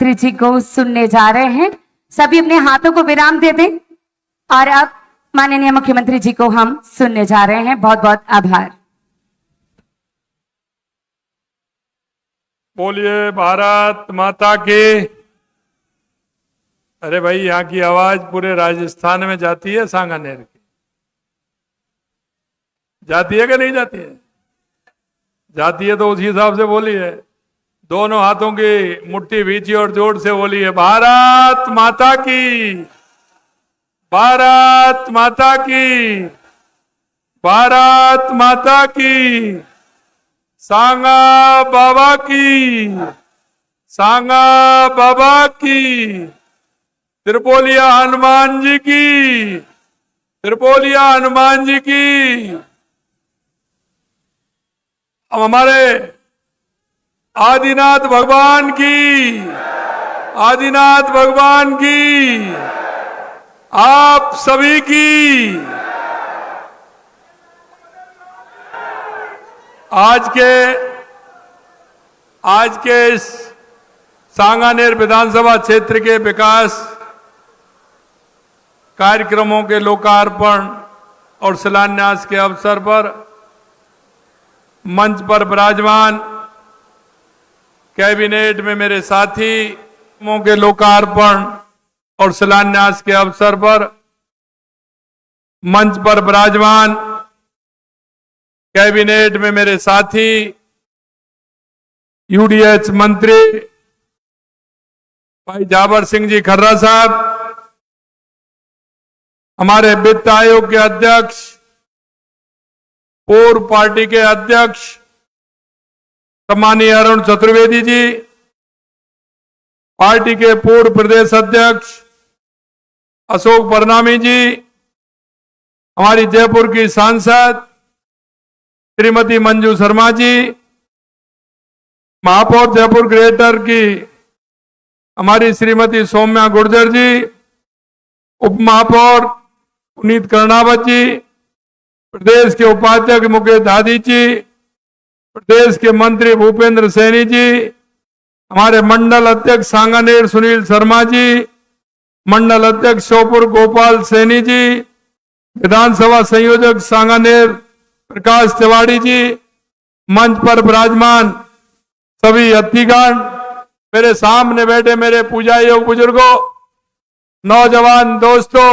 मुख्यमंत्री जी को सुनने जा रहे हैं। सभी अपने हाथों को विराम दे दें और अब माननीय मुख्यमंत्री जी को हम सुनने जा रहे हैं। बहुत बहुत आभार। बोलिए भारत माता की। अरे भाई, यहाँ की आवाज पूरे राजस्थान में जाती है सांगानेर की? जाती है कि नहीं जाती है? जाती है तो उसी हिसाब से बोलिए। दोनों हाथों की मुट्ठी बीची और जोर से बोलिए भारत माता की, भारत माता की, भारत माता की, सांगा बाबा की, सांगा बाबा की, त्रिपोलिया हनुमान जी की, त्रिपोलिया हनुमान जी की। अब हमारे आदिनाथ भगवान की, आदिनाथ भगवान की, आप सभी की। आज के इस सांगानेर विधानसभा क्षेत्र के विकास कार्यक्रमों के लोकार्पण और शिलान्यास के अवसर पर मंच पर विराजमान कैबिनेट में मेरे साथी के लोकार्पण और शिलान्यास के अवसर पर मंच पर विराजमान कैबिनेट में मेरे साथी यूडीएच मंत्री भाई जाबर सिंह जी खर्रा साहब, हमारे वित्त आयोग के अध्यक्ष, पूर्व पार्टी के अध्यक्ष सम्मानीय अरुण चतुर्वेदी जी, पार्टी के पूर्व प्रदेश अध्यक्ष अशोक परनामी जी, हमारी जयपुर की सांसद श्रीमती मंजू शर्मा जी, महापौर जयपुर ग्रेटर की हमारी श्रीमती सौम्या गुर्जर जी, उप महापौर पुनीत कर्णावत जी, प्रदेश के उपाध्यक्ष मुकेश दादी जी, प्रदेश के मंत्री भूपेंद्र सैनी जी, हमारे मंडल अध्यक्ष सांगानेर सुनील शर्मा जी, मंडल अध्यक्ष श्योपुर गोपाल सैनी जी, विधानसभा संयोजक सांगानेर प्रकाश तिवारी जी, मंच पर विराजमान सभी अतिथिगण, मेरे सामने बैठे मेरे पूजा योग बुजुर्गों, नौजवान दोस्तों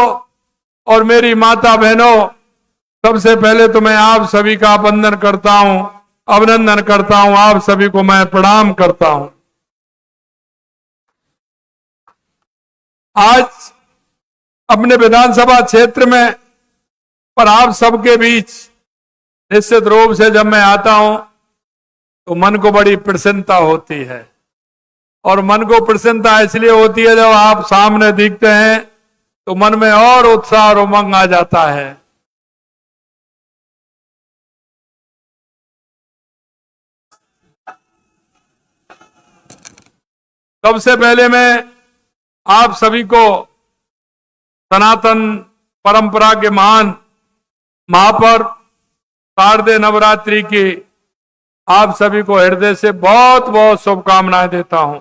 और मेरी माता बहनों, सबसे पहले तो मैं आप सभी का वंदन करता हूं, अभिनंदन करता हूं, आप सभी को मैं प्रणाम करता हूं। आज अपने विधानसभा क्षेत्र में पर आप सबके बीच निश्चित रूप से जब मैं आता हूं तो मन को बड़ी प्रसन्नता होती है, और मन को प्रसन्नता इसलिए होती है जब आप सामने दिखते हैं तो मन में और उत्साह और उमंग आ जाता है। सबसे पहले मैं आप सभी को सनातन परंपरा के महान महापर्व शारदीय नवरात्रि की आप सभी को हृदय से बहुत बहुत शुभकामनाएं देता हूं।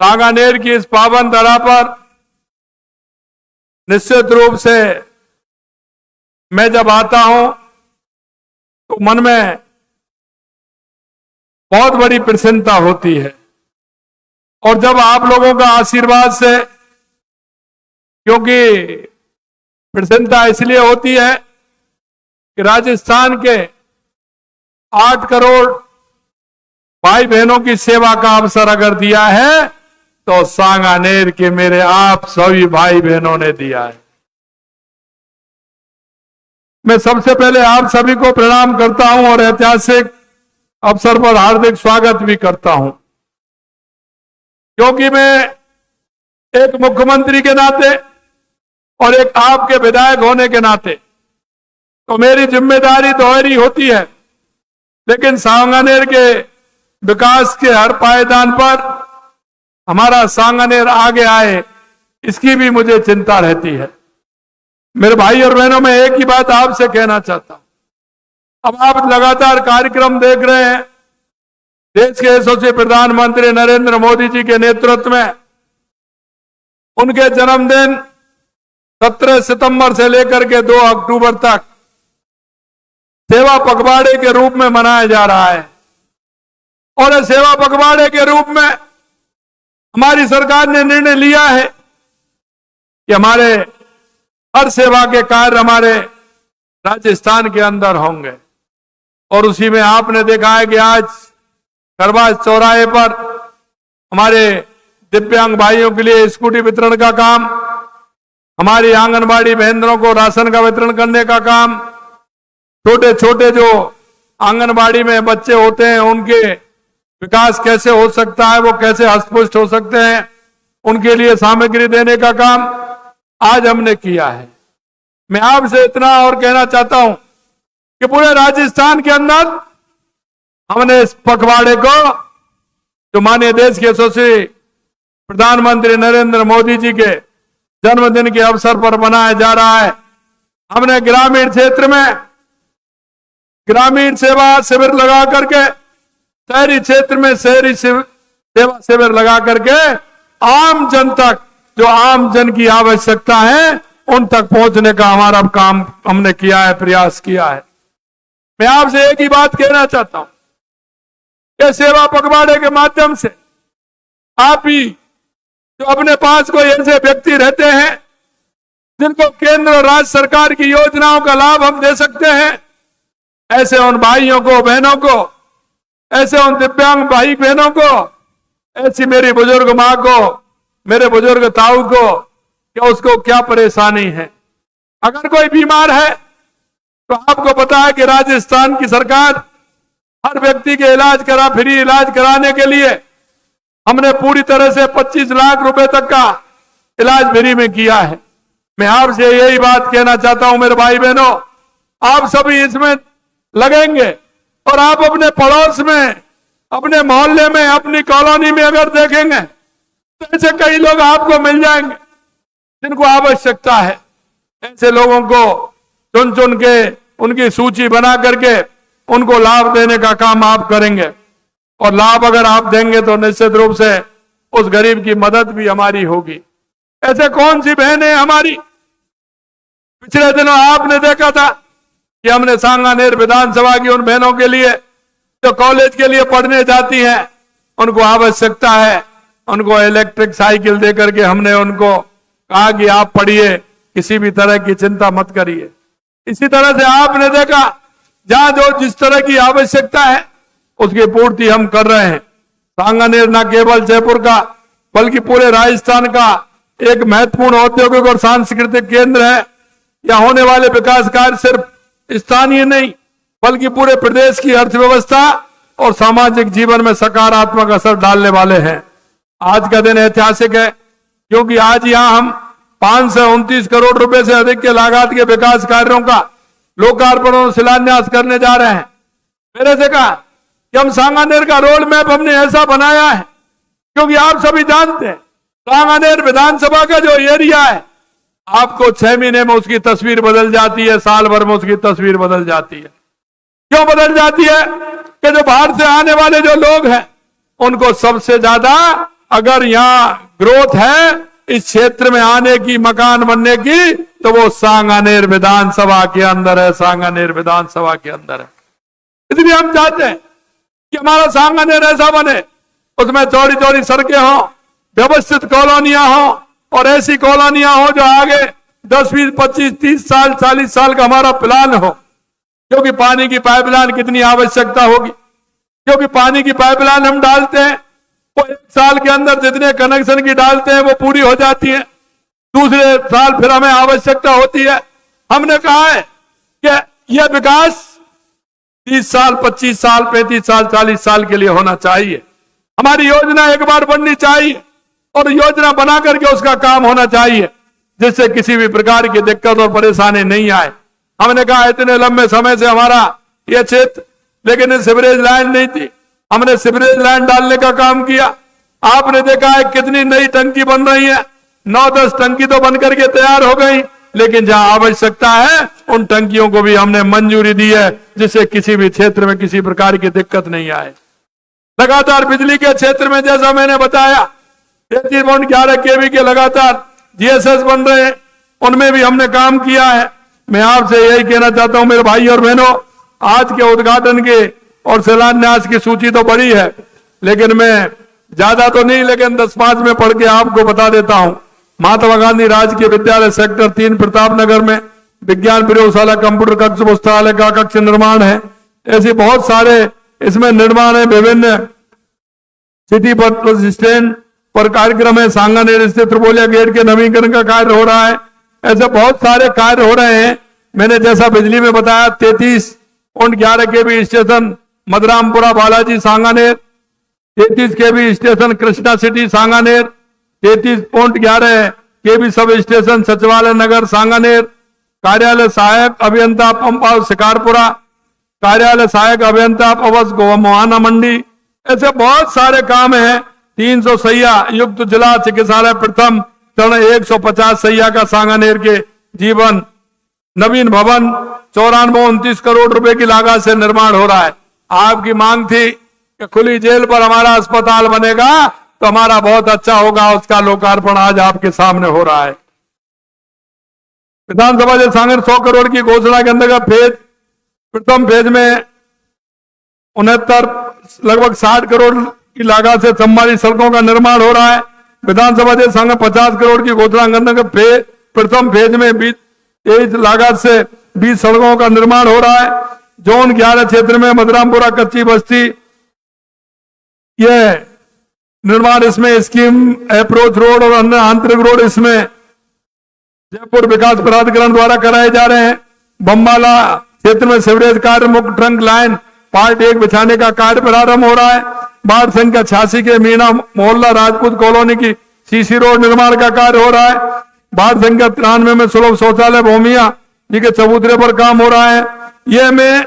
सांगानेर की इस पावन धरा पर निश्चित रूप से मैं जब आता हूं तो मन में बहुत बड़ी प्रसन्नता होती है, और जब आप लोगों का आशीर्वाद से, क्योंकि प्रसन्नता इसलिए होती है कि राजस्थान के 8 करोड़ भाई बहनों की सेवा का अवसर अगर दिया है तो सांगानेर के मेरे आप सभी भाई बहनों ने दिया है। मैं सबसे पहले आप सभी को प्रणाम करता हूं और ऐतिहासिक अवसर पर हार्दिक स्वागत भी करता हूं, क्योंकि मैं एक मुख्यमंत्री के नाते और एक आपके विधायक होने के नाते तो मेरी जिम्मेदारी दोहरी होती है, लेकिन सांगानेर के विकास के हर पायदान पर हमारा सांगानेर आगे आए, इसकी भी मुझे चिंता रहती है। मेरे भाई और बहनों, मैं एक ही बात आपसे कहना चाहता हूं। अब आप लगातार कार्यक्रम देख रहे हैं, देश के यशस्वी प्रधानमंत्री नरेंद्र मोदी जी के नेतृत्व में उनके जन्मदिन 17 सितंबर से लेकर के 2 अक्टूबर तक सेवा पखवाड़े के रूप में मनाया जा रहा है। और इस सेवा पखवाड़े के रूप में हमारी सरकार ने निर्णय लिया है कि हमारे हर सेवा के कार्य हमारे राजस्थान के अंदर होंगे। और उसी में आपने देखा है कि आज खरवास चौराहे पर हमारे दिव्यांग भाइयों के लिए स्कूटी वितरण का काम, हमारी आंगनबाड़ी बहनों को राशन का वितरण करने का काम, छोटे छोटे जो आंगनबाड़ी में बच्चे होते हैं उनके विकास कैसे हो सकता है, वो कैसे हस्तपुष्ट हो सकते हैं, उनके लिए सामग्री देने का काम आज हमने किया है। मैं आपसे इतना और कहना चाहता हूं कि पूरे राजस्थान के अंदर हमने इस पखवाड़े को जो माननीय देश के यशस्वी प्रधानमंत्री नरेंद्र मोदी जी के जन्मदिन के अवसर पर मनाया जा रहा है, हमने ग्रामीण क्षेत्र में ग्रामीण सेवा शिविर लगा करके, शहरी क्षेत्र में शहरी सेवा शिविर लगा करके आम जन तक, जो आम जन की आवश्यकता है उन तक पहुंचने का हमारा काम हमने किया है, प्रयास किया है। मैं आपसे एक ही बात कहना चाहता हूं, ये सेवा पखवाड़े के माध्यम से आप भी जो अपने पास कोई ऐसे व्यक्ति रहते हैं जिनको केंद्र और राज्य सरकार की योजनाओं का लाभ हम दे सकते हैं, ऐसे उन भाइयों को, बहनों को, ऐसे उन दिव्यांग भाई बहनों को, ऐसी मेरी बुजुर्ग मां को, मेरे बुजुर्ग ताऊ को, कि उसको क्या परेशानी है। अगर कोई बीमार है तो आपको पता है कि राजस्थान की सरकार हर व्यक्ति के फ्री इलाज कराने के लिए हमने पूरी तरह से 25 लाख रुपए तक का इलाज फ्री में किया है। मैं आपसे यही बात कहना चाहता हूं मेरे भाई बहनों, आप सभी इसमें लगेंगे और आप अपने पड़ोस में, अपने मोहल्ले में, अपनी कॉलोनी में अगर देखेंगे तो ऐसे कई लोग आपको मिल जाएंगे जिनको आवश्यकता है। ऐसे लोगों को चुन चुन के उनकी सूची बना करके उनको लाभ देने का काम आप करेंगे। और लाभ अगर आप देंगे तो निश्चित रूप से उस गरीब की मदद भी हमारी होगी। ऐसे कौन सी बहनें हमारी, पिछले दिनों आपने देखा था कि हमने सांगानेर विधानसभा की उन बहनों के लिए जो कॉलेज के लिए पढ़ने जाती हैं, उनको आवश्यकता है, उनको इलेक्ट्रिक साइकिल देकर के हमने उनको कहा कि आप पढ़िए, किसी भी तरह की चिंता मत करिए। इसी तरह से आपने देखा जहां जो जिस तरह की आवश्यकता है उसकी पूर्ति हम कर रहे हैं। सांगानेर न केवल जयपुर का बल्कि पूरे राजस्थान का एक महत्वपूर्ण औद्योगिक और सांस्कृतिक केंद्र है। यहाँ होने वाले विकास कार्य सिर्फ स्थानीय नहीं बल्कि पूरे प्रदेश की अर्थव्यवस्था और सामाजिक जीवन में सकारात्मक असर डालने वाले हैं। आज का दिन ऐतिहासिक है क्योंकि आज यहां हम 529 करोड़ रुपए से अधिक के लागत के विकास कार्यों का लोकार्पण और शिलान्यास करने जा रहे हैं। मेरे से कहा कि हम सांगानेर का रोड मैप हमने ऐसा बनाया है क्योंकि आप सभी जानते हैं सांगानेर विधानसभा का जो एरिया है, आपको 6 महीने में उसकी तस्वीर बदल जाती है, साल भर में उसकी तस्वीर बदल जाती है। क्यों बदल जाती है? कि जो बाहर से आने वाले जो लोग हैं उनको सबसे ज्यादा अगर यहाँ ग्रोथ है इस क्षेत्र में आने की, मकान बनने की, तो वो सांगानेर विधानसभा के अंदर है, सांगानेर विधानसभा के अंदर है। इसलिए हम चाहते हैं कि हमारा सांगानेर ऐसा बने, उसमें चौड़ी चौड़ी सड़कें हों, व्यवस्थित कॉलोनियां हों और ऐसी कॉलोनियां हों जो आगे 10, 20, 25, 30 साल, 40 साल का हमारा प्लान हो। क्योंकि पानी की पाइपलाइन कितनी आवश्यकता होगी, क्योंकि पानी की पाइपलाइन हम डालते हैं वो 1 साल के अंदर जितने कनेक्शन की डालते हैं वो पूरी हो जाती है, दूसरे साल फिर हमें आवश्यकता होती है। हमने कहा है कि यह विकास 30 साल, 25 साल, 35 साल, 40 साल के लिए होना चाहिए। हमारी योजना एक बार बननी चाहिए और योजना बना करके उसका काम होना चाहिए जिससे किसी भी प्रकार की दिक्कत और परेशानी नहीं आए। हमने कहा इतने लंबे समय से हमारा यह क्षेत्र, लेकिन सीवरेज लाइन नहीं थी, हमने सीवरेज लाइन डालने का काम किया। आपने देखा है कितनी नई टंकी बन रही है, 9-10 टंकी तो बन करके तैयार हो गई, लेकिन जहां आवश्यकता है उन टंकियों को भी हमने मंजूरी दी है जिससे किसी भी क्षेत्र में किसी प्रकार की दिक्कत नहीं आए। लगातार बिजली के क्षेत्र में जैसा मैंने बताया 33.11 केवी के लगातार जीएसएस बन रहे हैं, उनमें भी हमने काम किया है। मैं आपसे यही कहना चाहता हूं मेरे भाई और बहनों, आज के उद्घाटन के और शिलान्यास की सूची तो बड़ी है, लेकिन मैं ज्यादा तो नहीं, लेकिन 10-5 में पढ़ के आपको बता देता हूं। महात्मा गांधी राजकीय विद्यालय सेक्टर 3 प्रताप नगर में विज्ञान प्रयोगशाला, कंप्यूटर कक्ष, पुस्तकालय का कक्ष निर्माण है। ऐसे बहुत सारे इसमें निर्माण है। विभिन्न सिटी बस स्टैंड पर कार्यक्रम है। सांगानेर स्थित त्रिपोलिया गेट के नवीकरण का कार्य हो रहा है। ऐसे बहुत सारे कार्य हो रहे हैं। मैंने जैसा बिजली में बताया 33.11 केवी स्टेशन मदरामपुरा बालाजी सांगानेर, 33 केवी स्टेशन कृष्णा सिटी सांगानेर, 33.11 केवी सब स्टेशन सचिवालय नगर सांगानेर, कार्यालय सहायक अभियंता पंपा शिकारपुरा, कार्यालय सहायक अभियंता पवस मोहाना मंडी। ऐसे बहुत सारे काम हैं। 300 सैया युक्त जिला चिकित्सालय प्रथम चरण 150 सैया का सांगानेर के जीवन नवीन भवन 94-29 करोड़ रुपए की लागत से निर्माण हो रहा है। आपकी मांग थी कि खुली जेल पर हमारा अस्पताल बनेगा तो हमारा बहुत अच्छा होगा, उसका लोकार्पण आज आपके सामने हो रहा है। विधानसभा से सांगन 100 करोड़ की घोषणा के अंतर्गत प्रथम फेज में 69 लगभग 60 करोड़ की लागत से संभाली सड़कों का निर्माण हो रहा है। विधानसभा से सांगन 50 करोड़ की घोषणा के अंतर्गत प्रथम फेज में 23 लागत से 20 सड़कों का निर्माण हो रहा है। जोन 11 क्षेत्र में मदरामपुरा कच्ची बस्ती यह निर्माण, इसमें स्कीम अप्रोच रोड और अन्य आंतरिक रोड इसमें जयपुर विकास प्राधिकरण द्वारा कराए जा रहे हैं। बम्बाला क्षेत्र में सीवरेज कार्य मुख्य ट्रंक लाइन पार्ट 1 बिछाने का कार्य प्रारंभ हो रहा है। वार्ड संख्या 86 के मीना मोहल्ला राजपूत कॉलोनी की सीसी रोड निर्माण का कार्य हो रहा है। वार्ड संख्या 93 में सुलभ शौचालय भूमिया जी के चबूतरे पर काम हो रहा है। यह में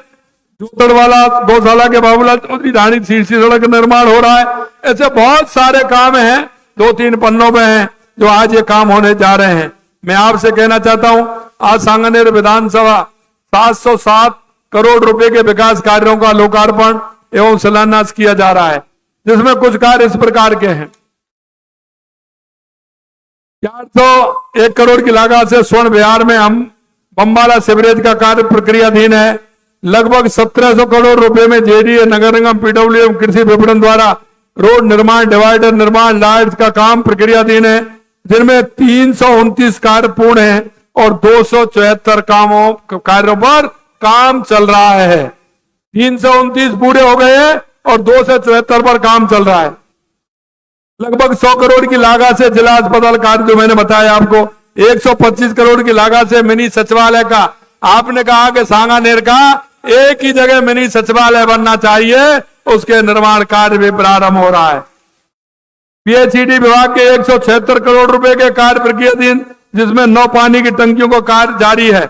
जूतड़वाला गौशाला के बाबूलाल चौधरी धानी सीसी सड़क निर्माण हो रहा है। ऐसे बहुत सारे काम हैं, 2-3 पन्नों में हैं जो आज ये काम होने जा रहे हैं। मैं आपसे कहना चाहता हूं, आज सांगानेर विधानसभा 707 करोड़ रुपए के विकास कार्यों का लोकार्पण एवं शिलान्यास किया जा रहा है, जिसमें कुछ कार्य इस प्रकार के हैं। 401 करोड़ की लागत से स्वर्ण विहार में हम बम्बाला सीवरेज का कार्य प्रक्रियाधीन है। लगभग 1700 करोड़ रुपए में जेडीए नगर निगम पीडब्ल्यू कृषि विपणन द्वारा रोड निर्माण, डिवाइडर निर्माण, लाइट्स का काम प्रक्रियाधीन है, जिनमें 329 कार्य पूर्ण है और 274 कार्यों पर काम चल रहा है। 329 पूरे हो गए हैं और 274 पर काम चल रहा है। लगभग 100 करोड़ की लागत से जिला अस्पताल कार्य जो मैंने बताया आपको, 125 करोड़ की लागत से मिनी सचिवालय का, आपने कहा कि सांगानेर का एक ही जगह मिनी सचिवालय बनना चाहिए, उसके निर्माण कार्य भी प्रारंभ हो रहा है। पीएचईडी विभाग के 176 करोड़ रुपए के कार्य प्रक्रियाधीन, जिसमें 9 पानी की टंकियों का कार्य जारी है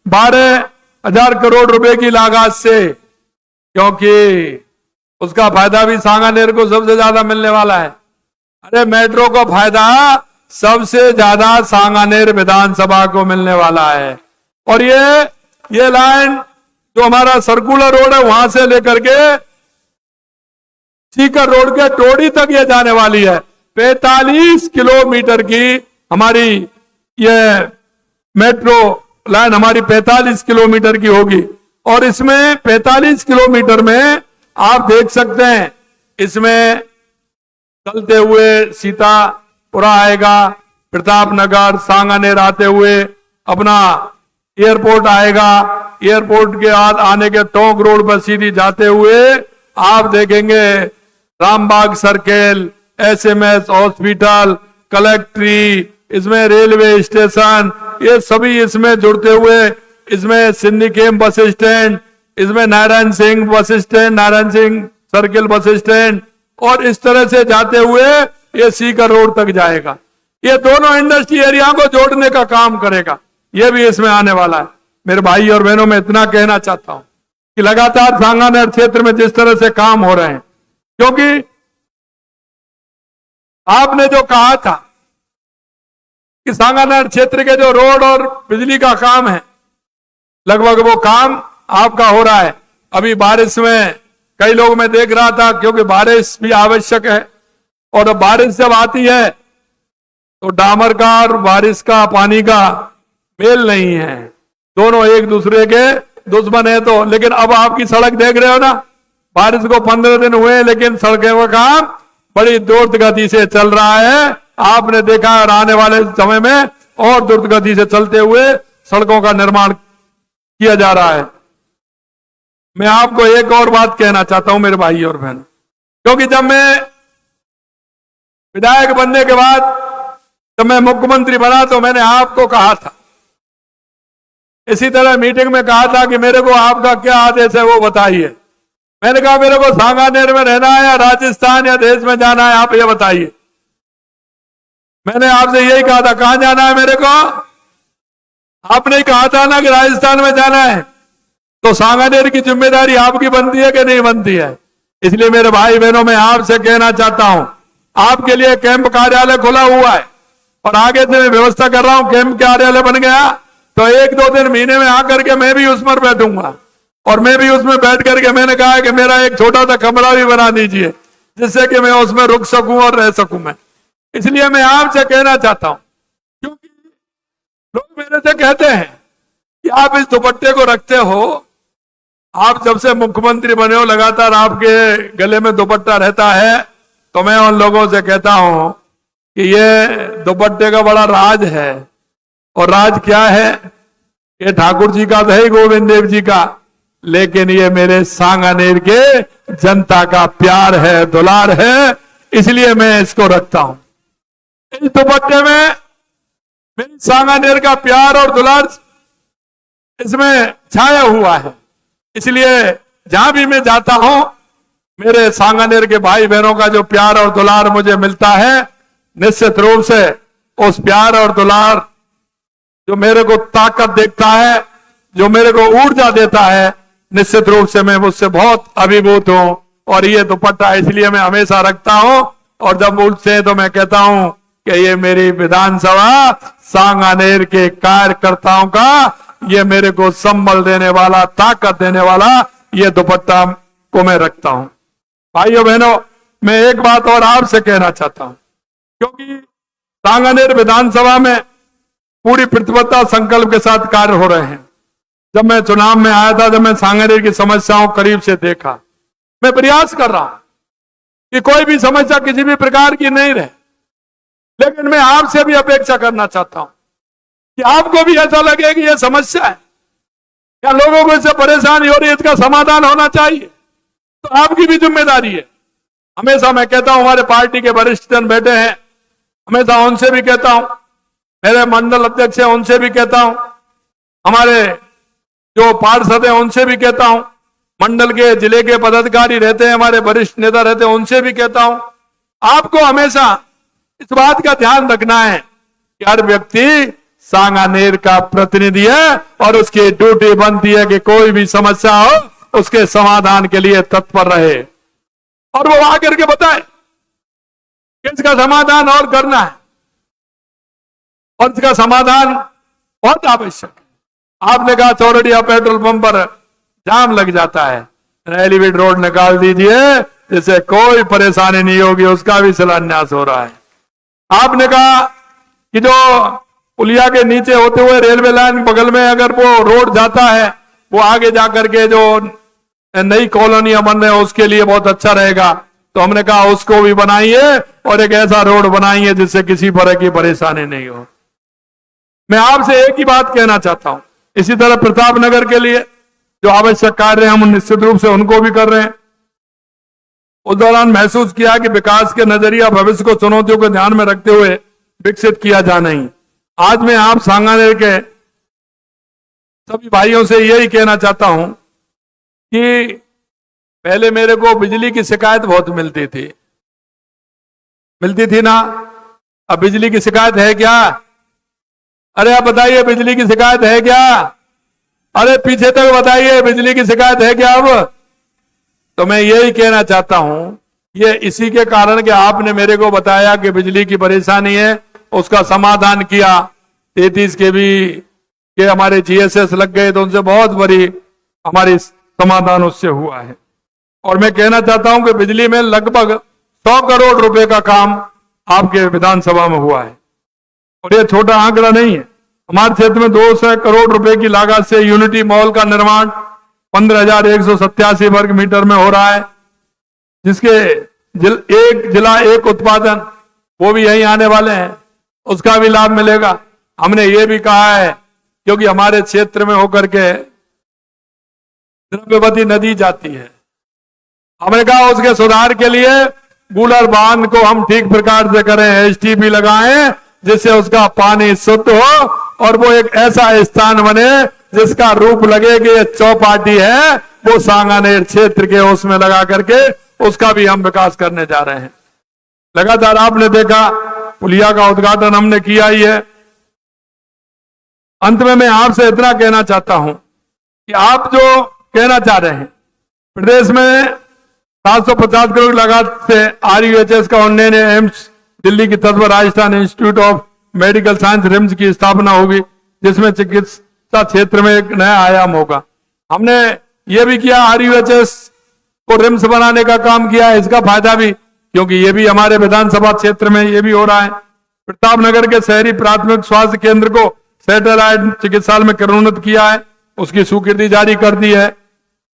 12,000 करोड़ रुपए की लागत से, क्योंकि उसका फायदा भी सांगानेर को सबसे ज्यादा मिलने वाला है। अरे मेट्रो का फायदा सबसे ज्यादा सांगानेर विधानसभा को मिलने वाला है। और ये लाइन जो हमारा सर्कुलर रोड है वहां से लेकर के सीकर रोड के टोड़ी तक ये जाने वाली है। 45 किलोमीटर की हमारी ये मेट्रो लाइन हमारी 45 किलोमीटर की होगी। और इसमें 45 किलोमीटर में आप देख सकते हैं, इसमें चलते हुए सीतापुरा आएगा, प्रतापनगर, सांगानेर आते हुए अपना एयरपोर्ट आएगा, एयरपोर्ट के बाद आने के टोंक रोड पर सीधी जाते हुए आप देखेंगे रामबाग सर्किल, एसएमएस हॉस्पिटल, कलेक्ट्री, इसमें रेलवे स्टेशन, ये सभी इसमें जुड़ते हुए, इसमें सिंधिकेम बस स्टैंड, इसमें Narayan Singh bus stand, Narayan Singh circle bus stand, और इस तरह से जाते हुए ये सीकर रोड तक जाएगा। ये दोनों इंडस्ट्री एरिया को जोड़ने का काम करेगा, ये भी इसमें आने वाला है। मेरे भाई और बहनों, मैं इतना कहना चाहता हूं कि लगातार सांगानेर क्षेत्र में जिस तरह से काम हो रहे हैं, क्योंकि आपने जो कहा था कि सांगानेर क्षेत्र के जो रोड और बिजली का काम है, लगभग वो काम आपका हो रहा है। अभी बारिश में कई लोग मैं देख रहा था, क्योंकि बारिश भी आवश्यक है, और अब बारिश जब आती है तो डामर का और बारिश का पानी का मेल नहीं है, दोनों एक दूसरे के दुश्मन है। तो लेकिन अब आपकी सड़क देख रहे हो ना, बारिश को 15 दिन हुए लेकिन सड़कों का काम बड़ी द्रुत गति से चल रहा है। आपने देखा और आने वाले समय में और द्रुत गति से चलते हुए सड़कों का निर्माण किया जा रहा है। मैं आपको एक और बात कहना चाहता हूं मेरे भाई और बहन, क्योंकि जब मैं विधायक बनने के बाद जब मैं मुख्यमंत्री बना तो मैंने आपको कहा था, इसी तरह मीटिंग में कहा था कि मेरे को आपका क्या आदेश है वो बताइए। मैंने कहा मेरे को सांगानेर में रहना है या राजस्थान या देश में जाना है, आप ये बताइए। मैंने आपसे यही कहा था, कहां जाना है मेरे को? आपने कहा था ना कि राजस्थान में जाना है, तो सांगानेर की जिम्मेदारी आपकी बनती है कि नहीं बनती है? इसलिए मेरे भाई बहनों मैं आपसे कहना चाहता हूं, आपके लिए कैंप कार्यालय खुला हुआ है और आगे से मैं व्यवस्था कर रहा हूं। कैंप कार्यालय बन गया तो 1-2 दिन महीने में आकर के मैं भी उसमें बैठूंगा, और मैं भी उसमें बैठ करके मैंने कहा है कि मेरा एक छोटा सा कमरा भी बना दीजिए जिससे कि मैं उसमें रुक सकूं और रह सकूं। मैं इसलिए मैं आपसे कहना चाहता हूं, क्योंकि लोग मेरे से कहते हैं कि आप इस दुपट्टे को रखते हो, आप जब से मुख्यमंत्री बने हो लगातार आपके गले में दुपट्टा रहता है, तो मैं उन लोगों से कहता हूं कि ये दुपट्टे का बड़ा राज है। और राज क्या है? ये ठाकुर जी का है, गोविंद देव जी का, लेकिन ये मेरे सांगानेर के जनता का प्यार है, दुलार है, इसलिए मैं इसको रखता हूं। इस दुपट्टे में मेरी सांगानेर का प्यार और दुलार इसमें छाया हुआ है। इसलिए जहां भी मैं जाता हूं, मेरे सांगानेर के भाई बहनों का जो प्यार और दुलार मुझे मिलता है, निश्चित रूप से उस प्यार और दुलार जो मेरे को ताकत देता है, जो मेरे को ऊर्जा देता है, निश्चित रूप से मैं उससे बहुत अभिभूत हूं। और ये दुपट्टा इसलिए मैं हमेशा रखता हूं, और जब उठते तो मैं कहता हूं कि ये मेरी विधानसभा सांगानेर के कार्यकर्ताओं का, ये मेरे को संबल देने वाला, ताकत देने वाला ये दुपट्टा को मैं रखता हूं। भाइयों बहनों, मैं एक बात और आपसे कहना चाहता हूं, क्योंकि सांगानेर विधानसभा में पूरी प्रतिबद्धता संकल्प के साथ कार्य हो रहे हैं। जब मैं चुनाव में आया था, जब मैं सांगानेर की समस्याओं करीब से देखा, मैं प्रयास कर रहा हूं कि कोई भी समस्या किसी भी प्रकार की नहीं रहे, लेकिन मैं आपसे भी अपेक्षा करना चाहता हूं कि आपको भी ऐसा लगे कि यह समस्या है या लोगों को इससे परेशानी हो रही है, इसका समाधान होना चाहिए, तो आपकी भी जिम्मेदारी है। हमेशा मैं कहता हूं, हमारे पार्टी के वरिष्ठ जन बैठे हैं, हमेशा उनसे भी कहता हूं, मेरे मंडल अध्यक्ष हैं उनसे भी कहता हूं, हमारे जो पार्षद हैं उनसे भी कहता हूं, मंडल के जिले के पदाधिकारी रहते हैं, हमारे वरिष्ठ नेता रहते हैं, उनसे भी कहता हूं, आपको हमेशा इस बात का ध्यान रखना है कि हर व्यक्ति सांगानेर का प्रतिनिधि है और उसकी ड्यूटी बनती है कि कोई भी समस्या हो उसके समाधान के लिए तत्पर रहे और वो आकर के बताए कि इसका समाधान और करना है, और इसका समाधान बहुत आवश्यक है। आपने कहा चौरडिया पेट्रोल पंप पर जाम लग जाता है, एलिवेट रोड निकाल दीजिए जिससे कोई परेशानी नहीं होगी, उसका भी शिलान्यास हो रहा है। आपने कहा कि जो पुलिया के नीचे होते हुए रेलवे लाइन बगल में अगर वो रोड जाता है, वो आगे जाकर के जो नई कॉलोनियां बन रहे हैं उसके लिए बहुत अच्छा रहेगा, तो हमने कहा उसको भी बनाइए और एक ऐसा रोड बनाइए जिससे किसी तरह की परेशानी नहीं हो। मैं आपसे एक ही बात कहना चाहता हूं, इसी तरह प्रताप नगर के लिए जो आवश्यक कार्य हम निश्चित रूप से उनको भी कर रहे हैं। उस दौरान महसूस किया कि विकास के नजरिया भविष्य को चुनौतियों को ध्यान में रखते हुए विकसित किया जाना ही। आज मैं आप सांगानेर के सभी भाइयों से यही कहना चाहता हूं कि पहले मेरे को बिजली की शिकायत बहुत मिलती थी ना, अब बिजली की शिकायत है क्या? अरे आप बताइए बिजली की शिकायत है क्या? अरे पीछे तक बताइए बिजली की शिकायत है क्या? अब तो मैं यही कहना चाहता हूं, ये इसी के कारण कि आपने मेरे को बताया कि बिजली की परेशानी है, उसका समाधान किया। 33 kV के हमारे GSS लग गए तो उनसे बहुत बड़ी हमारी समाधान उससे हुआ है। और मैं कहना चाहता हूं कि बिजली में लगभग 100 करोड़ रुपए का काम आपके विधानसभा में हुआ है, और ये छोटा आंकड़ा नहीं है। हमारे क्षेत्र में 200 करोड़ रुपए की लागत से यूनिटी मॉल का निर्माण 15,187 वर्ग मीटर में हो रहा है, जिसके एक जिला एक उत्पादन, वो भी यहीं आने वाले हैं, उसका भी लाभ मिलेगा। हमने ये भी कहा है, क्योंकि हमारे क्षेत्र में होकर के द्रव्यवती नदी जाती है, हमने कहा उसके सुधार के लिए गूलर बांध को हम ठीक प्रकार से करें, एसटीपी लगाएं, जिससे उसका पानी शुद्ध हो और वो एक ऐसा स्थान बने जिसका रूप लगे कि ये चौपाटी है, वो सांगानेर क्षेत्र के उसमें लगा करके उसका भी हम विकास करने जा रहे हैं। लगातार आपने देखा पुलिया का उद्घाटन हमने किया ही है। अंत में मैं आपसे इतना कहना चाहता हूं कि आप जो कहना चाह रहे हैं, प्रदेश में 750 करोड़ लागत से RUHS का उन्नयन एम्स दिल्ली की तर्ज पर Rajasthan institute of medical science RIMS की स्थापना होगी, जिसमें चिकित्सा क्षेत्र में एक नया आयाम होगा। हमने ये भी किया, RUHS को रिम्स बनाने का काम किया है, इसका फायदा भी, क्योंकि ये भी हमारे विधानसभा क्षेत्र में ये भी हो रहा है। प्रतापनगर के शहरी प्राथमिक स्वास्थ्य केंद्र को सैटेलाइट चिकित्सालय में करोन्नत किया है, उसकी स्वीकृति जारी कर दी है।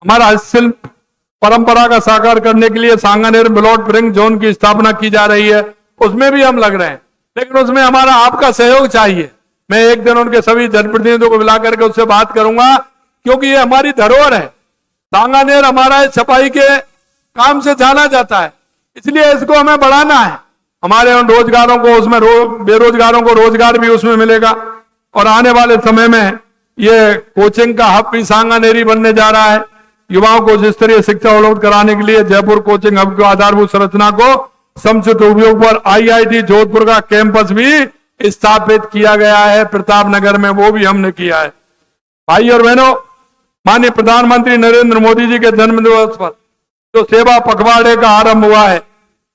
हमारा हस्तशिल्प परंपरा का साकार करने के लिए सांगानेर ब्लॉट प्रिंट जोन की स्थापना की जा रही है, उसमें भी हम लग रहे हैं, लेकिन उसमें हमारा आपका सहयोग चाहिए। मैं एक दिन उनके सभी जनप्रतिनिधियों को बुला करके उससे बात करूंगा, क्योंकि ये हमारी धरोहर है। सांगानेर हमारा छपाई के काम से जाना जाता है, इसलिए इसको हमें बढ़ाना है। हमारे उन रोजगारों को उसमें बेरोजगारों को रोजगार भी उसमें मिलेगा, और आने वाले समय में ये कोचिंग का हब भी सांगानेरी बनने जा रहा है। युवाओं को उच्च स्तरीय शिक्षा उपलब्ध कराने के लिए जयपुर कोचिंग हब की आधारभूत संरचना को समुचित उपयोग पर IIT जोधपुर का कैंपस भी स्थापित किया गया है प्रतापनगर में, वो भी हमने किया है। भाई और बहनों, माननीय प्रधानमंत्री नरेंद्र मोदी जी के जन्म दिवस पर जो सेवा पखवाड़े का आरंभ हुआ है,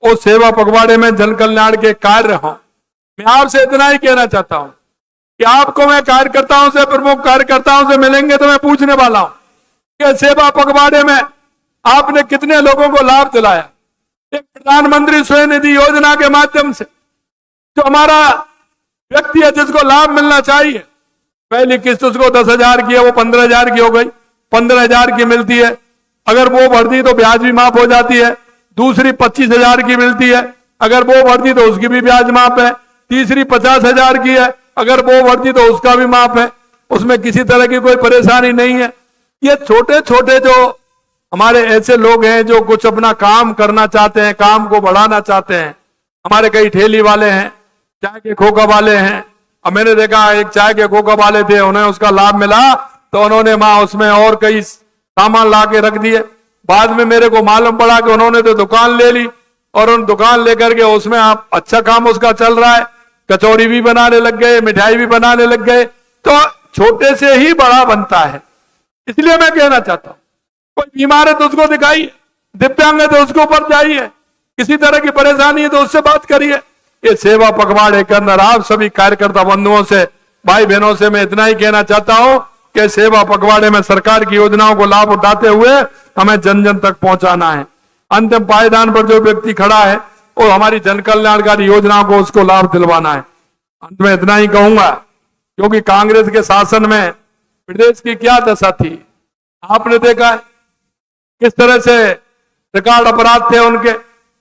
उस सेवा पखवाड़े में जन कल्याण के कार्य हों। मैं आपसे इतना ही कहना चाहता हूं कि आपको मैं कार्यकर्ताओं से, प्रमुख कार्यकर्ताओं से मिलेंगे तो मैं पूछने वाला हूं कि सेवा पखवाड़े में आपने कितने लोगों को लाभ दिलाया। एक प्रधानमंत्री स्वयं निधि योजना के माध्यम से जो हमारा व्यक्ति है, जिसको लाभ मिलना चाहिए, पहली किस्त उसको 10,000 की है, वो 15,000 की हो गई, 15,000 की मिलती है। अगर वो बढ़ती तो ब्याज भी माफ हो जाती है। दूसरी 25,000 की मिलती है, अगर वो बढ़ती तो उसकी भी ब्याज माफ है। तीसरी 50,000 की है, अगर वो बढ़ती तो उसका भी माफ है, उसमें किसी तरह की कोई परेशानी नहीं है। ये छोटे छोटे जो हमारे ऐसे लोग हैं जो कुछ अपना काम करना चाहते हैं, काम को बढ़ाना चाहते हैं। हमारे कई ठेली वाले हैं, चाय के खोखा वाले हैं। अब मैंने देखा एक चाय के खोखा वाले थे, उन्हें उसका लाभ मिला तो उन्होंने उसमें और कई सामान ला के रख दिए। बाद में मेरे को मालूम पड़ा कि उन्होंने तो दुकान ले ली, और उन दुकान लेकर के उसमें आप अच्छा काम उसका चल रहा है, कचौड़ी भी बनाने लग गए, मिठाई भी बनाने लग गए। तो छोटे से ही बड़ा बनता है। इसलिए मैं कहना चाहता हूं, कोई बीमार है तो उसको दिखाइए, दिव्यांग है तो उसके ऊपर जाइए, किसी तरह की परेशानी है तो उससे बात करिए। ये सेवा पखवाड़े के अंदर आप सभी कार्यकर्ता बंधुओं से, भाई बहनों से मैं इतना ही कहना चाहता हूं कि सेवा पखवाड़े में सरकार की योजनाओं को लाभ उठाते हुए हमें जन जन तक पहुंचाना है। अंतिम पायदान पर जो व्यक्ति खड़ा है वो हमारी जन कल्याणकारी योजनाओं को उसको लाभ दिलवाना है। अंत में इतना ही कहूंगा, क्योंकि कांग्रेस के शासन में प्रदेश की क्या दशा थी आपने देखा है, किस तरह से रिकॉर्ड अपराध थे उनके,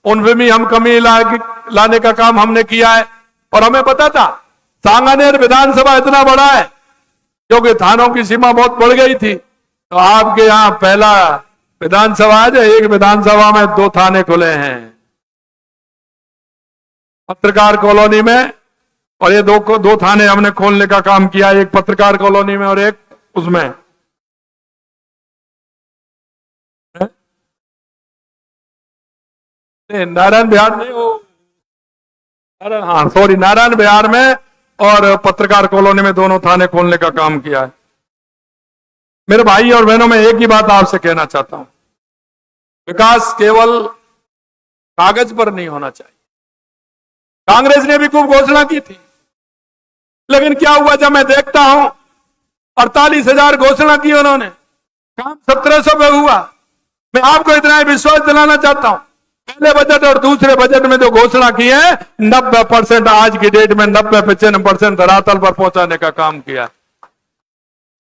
उनमें भी हम कमी लाने का काम हमने किया है। और हमें पता था सांगानेर विधानसभा इतना बड़ा है, क्योंकि थानों की सीमा बहुत बढ़ गई थी। तो आपके यहाँ पहला विधानसभा है जो एक विधानसभा में 2 थाने खुले हैं, पत्रकार कॉलोनी में, और ये दो थाने हमने खोलने का काम किया, एक पत्रकार कॉलोनी में और एक उसमें नारायण बिहार में, हाँ सॉरी, नारायण बिहार में और पत्रकार कॉलोनी में दोनों थाने खोलने का काम किया है। मेरे भाई और बहनों, मैं एक ही बात आपसे कहना चाहता हूं, विकास केवल कागज पर नहीं होना चाहिए। कांग्रेस ने भी खूब घोषणा की थी, लेकिन क्या हुआ जब मैं देखता हूं 48,000 घोषणा की उन्होंने, काम 1,700 पे हुआ। मैं आपको इतना ही विश्वास दिलाना चाहता हूं, पहले बजट और दूसरे बजट में जो घोषणा की है 90% आज की डेट में 90-95% धरातल पर पहुंचाने का काम किया।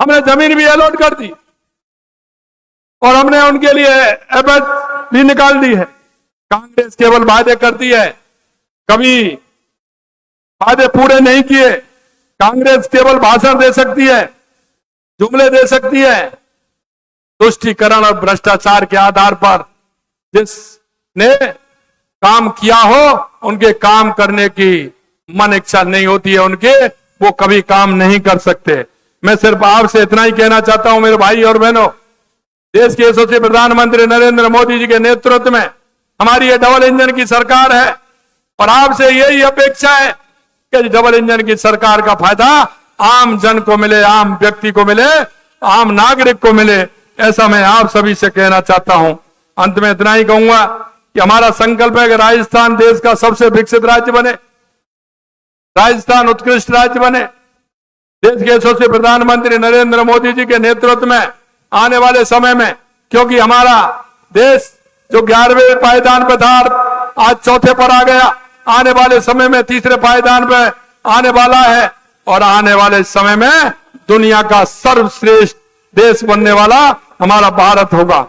हमने जमीन भी अलॉट कर दी और हमने उनके लिए एफएस भी निकाल दी है। कांग्रेस केवल वादे करती है, कभी वादे पूरे नहीं किए। कांग्रेस केवल भाषण दे सकती है, जुमले दे सकती है। तुष्टीकरण और भ्रष्टाचार के आधार पर जिसने काम किया हो उनके काम करने की मन इच्छा नहीं होती है उनके, वो कभी काम नहीं कर सकते। मैं सिर्फ आपसे इतना ही कहना चाहता हूं मेरे भाई और बहनों, देश के यशस्वी प्रधानमंत्री नरेंद्र मोदी जी के नेतृत्व में हमारी ये डबल इंजन की सरकार है और आपसे यही अपेक्षा है कि डबल इंजन की सरकार का फायदा आम जन को मिले, आम व्यक्ति को मिले, आम नागरिक को मिले। ऐसा मैं आप सभी से कहना चाहता हूं। अंत में इतना ही कहूंगा कि हमारा संकल्प है कि राजस्थान देश का सबसे विकसित राज्य बने, राजस्थान उत्कृष्ट राज्य बने। देश के यशस्वी प्रधानमंत्री नरेंद्र मोदी जी के नेतृत्व में आने वाले समय में, क्योंकि हमारा देश जो 11वें पायदान पर था आज चौथे पर आ गया, आने वाले समय में तीसरे पायदान पर आने वाला है और आने वाले समय में दुनिया का सर्वश्रेष्ठ देश बनने वाला हमारा भारत होगा।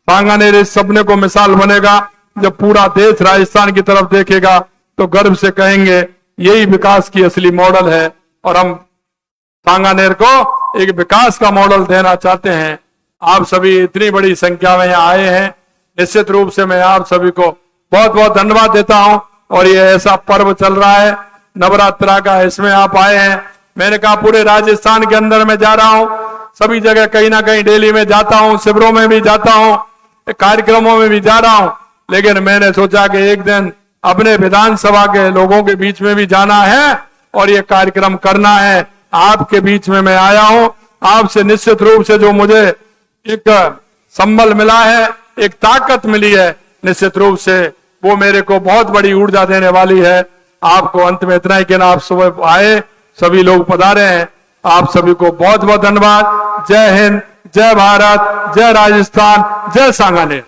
सांगानेर इस सपने को मिसाल बनेगा। जब पूरा देश राजस्थान की तरफ देखेगा तो गर्व से कहेंगे यही विकास की असली मॉडल है और हम सांगानेर को एक विकास का मॉडल देना चाहते हैं। आप सभी इतनी बड़ी संख्या में यहाँ आए हैं, निश्चित रूप से मैं आप सभी को बहुत बहुत धन्यवाद देता हूं। और ये ऐसा पर्व चल रहा है नवरात्रा का, इसमें आप आए हैं। मैंने कहा पूरे राजस्थान के अंदर मैं जा रहा हूं, सभी जगह कहीं ना कहीं डेली में जाता हूं, शिविरों में भी जाता हूं, कार्यक्रमों में भी जा रहा हूं, लेकिन मैंने सोचा कि एक दिन अपने विधानसभा के लोगों के बीच में भी जाना है और ये कार्यक्रम करना है। आपके बीच में मैं आया हूं, आपसे निश्चित रूप से जो मुझे एक संबल मिला है, एक ताकत मिली है, निश्चित रूप से वो मेरे को बहुत बड़ी ऊर्जा देने वाली है। आपको अंत में इतना ही कहना, आप सुबह आए, सभी लोग पधारे हैं, आप सभी को बहुत बहुत धन्यवाद। जय हिंद, जय भारत, जय राजस्थान, जय सांगानेर।